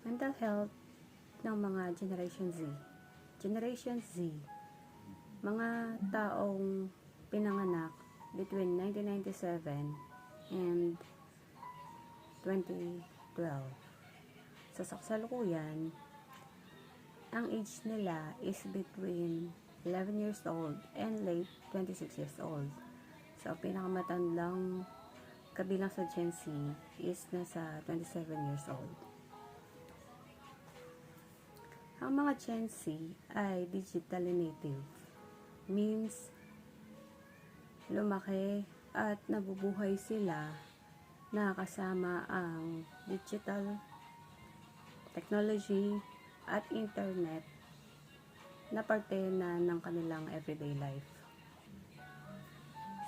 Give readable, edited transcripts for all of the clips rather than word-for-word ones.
Mental health ng mga Generation Z. Generation Z, mga taong pinanganak between 1997 and 2012. Sa kasalukuyan, ang age nila is between 11 years old and late 26 years old. So, pinakamatandang kabilang sa Gen Z is nasa 27 years old. Ang mga Gen Z ay digitally native, means lumaki at nabubuhay sila na kasama ang digital technology at internet na parte na ng kanilang everyday life.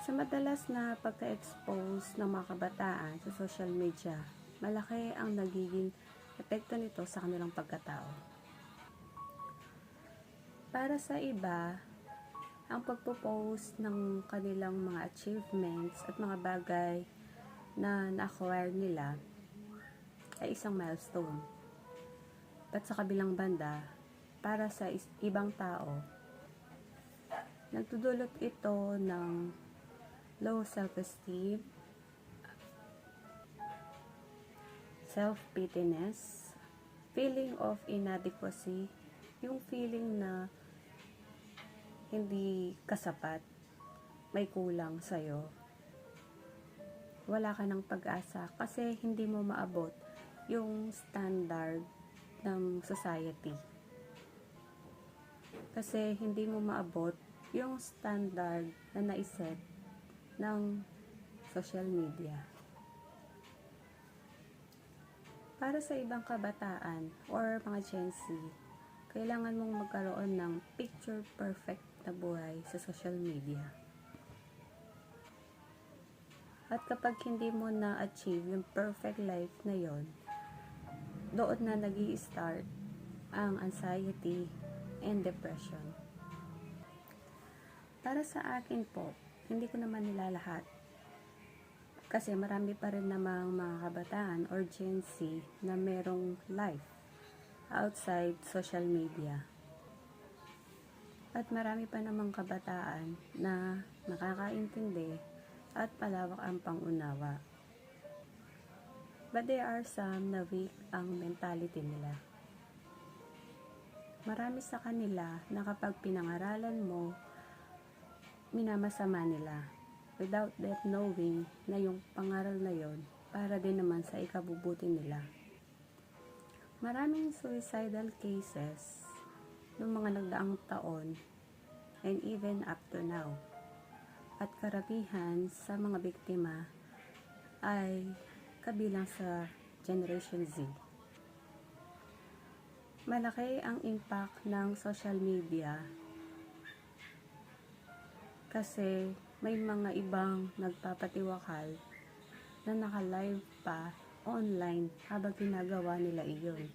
Sa madalas na pagka-expose ng mga kabataan sa social media, malaki ang nagiging epekto nito sa kanilang pagkatao. Para sa iba, ang pagpo-post ng kanilang mga achievements at mga bagay na na-acquire nila ay isang milestone. At sa kabilang banda, para sa ibang tao, nagdudulot ito ng low self-esteem, self-pityness, feeling of inadequacy, yung feeling na hindi kasapat, may kulang sa'yo. Wala ka ng pag-asa kasi hindi mo maabot yung standard ng society. Kasi hindi mo maabot yung standard na naiset ng social media. Para sa ibang kabataan or mga Gen Z, kailangan mong magkaroon ng picture perfect na buhay sa social media. At kapag hindi mo na-achieve yung perfect life na yon, doon na nag-i-start ang anxiety and depression. Para sa akin po, hindi ko naman nilalahat. Kasi marami pa rin namang mga kabataan or Gen Z na merong life outside social media. At marami pa namang kabataan na nakakaintindi at palawak ang pangunawa. But there are some na weak ang mentality nila. Marami sa kanila na kapag pinangaralan mo, minamasama nila without that knowing na yung pangaral na yon para din naman sa ikabubuti nila. Maraming suicidal cases noong mga nagdaang taon and even up to now. At karamihan sa mga biktima ay kabilang sa Generation Z. Malaki ang impact ng social media kasi may mga ibang nagpapatiwakal na naka-live pa online habang ginagawa nila iyon.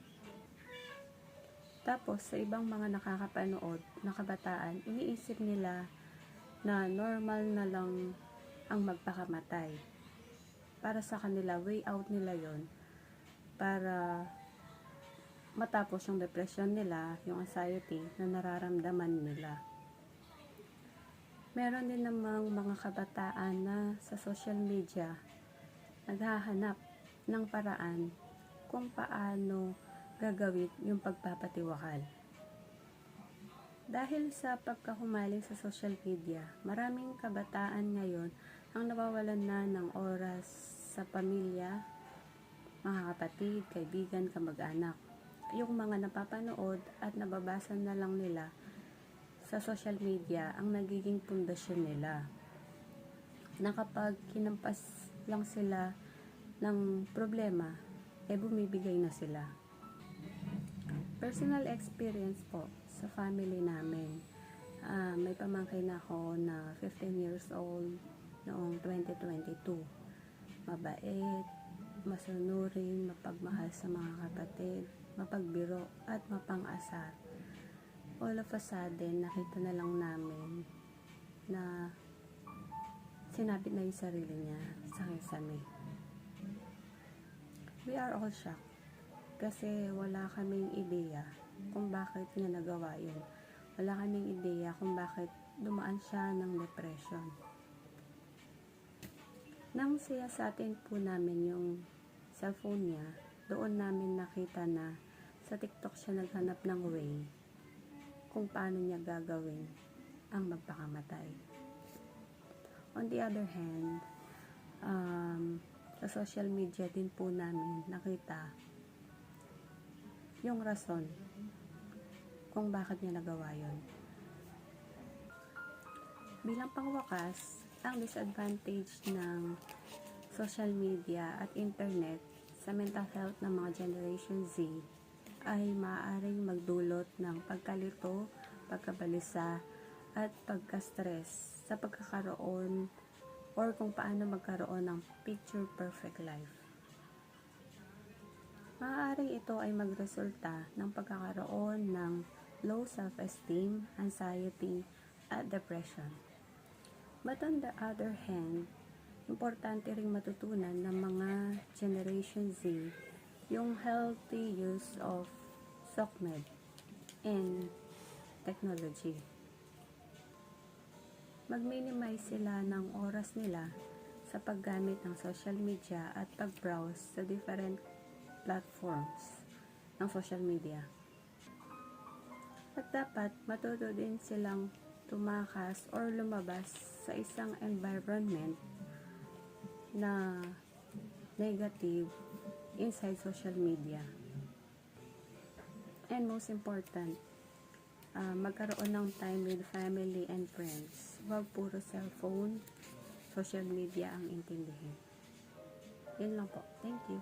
Tapos, sa ibang mga nakakapanood na kabataan, iniisip nila na normal na lang ang magpakamatay. Para sa kanila, way out nila yon para matapos yung depression nila, yung anxiety na nararamdaman nila. Meron din namang mga kabataan na sa social media naghahanap ng paraan kung paano gagawin yung pagpapatiwakal. Dahil sa pagkahumaling sa social media, maraming kabataan ngayon ang nawawalan na ng oras sa pamilya, mga kapatid, kaibigan, kamag-anak. Yung mga napapanood at nababasa na lang nila sa social media ang nagiging pundasyon nila. Na kapag kinampas lang sila ng problema, bumibigay na sila. Personal experience po sa family namin. May pamangkin ako na 15 years old noong 2022. Mabait, masunurin, mapagmahal sa mga kapatid, mapagbiro at mapang-asar. All of a sudden, nakita na lang namin na sinabit na yung sarili niya sa kisame. We are all shocked. Kasi wala kaming ideya kung bakit niya nagawa yun. Wala kaming ideya kung bakit dumaan siya ng depression. Nang siyasatin po namin yung cellphone niya, doon namin nakita na sa TikTok siya naghanap ng way kung paano niya gagawin ang magpakamatay. On the other hand, sa social media din po namin nakita yung rason kung bakit niya nagawa yun. Bilang pangwakas, ang disadvantage ng social media at internet sa mental health ng mga Generation Z ay maaaring magdulot ng pagkalito, pagkabalisa, at pagka-stress sa pagkakaroon or kung paano magkaroon ng picture perfect life. Maaaring ito ay magresulta ng pagkakaroon ng low self-esteem, anxiety, at depression. But on the other hand, importante ring matutunan ng mga Generation Z yung healthy use of SOCMED and technology. Mag-minimize sila ng oras nila sa paggamit ng social media at pag-browse sa different platforms ng social media. At dapat matuto din silang tumakas or lumabas sa isang environment na negative inside social media. And most important, magkaroon ng time with family and friends. Huwag puro cellphone, social media ang intindihin. Yun lang po. Thank you.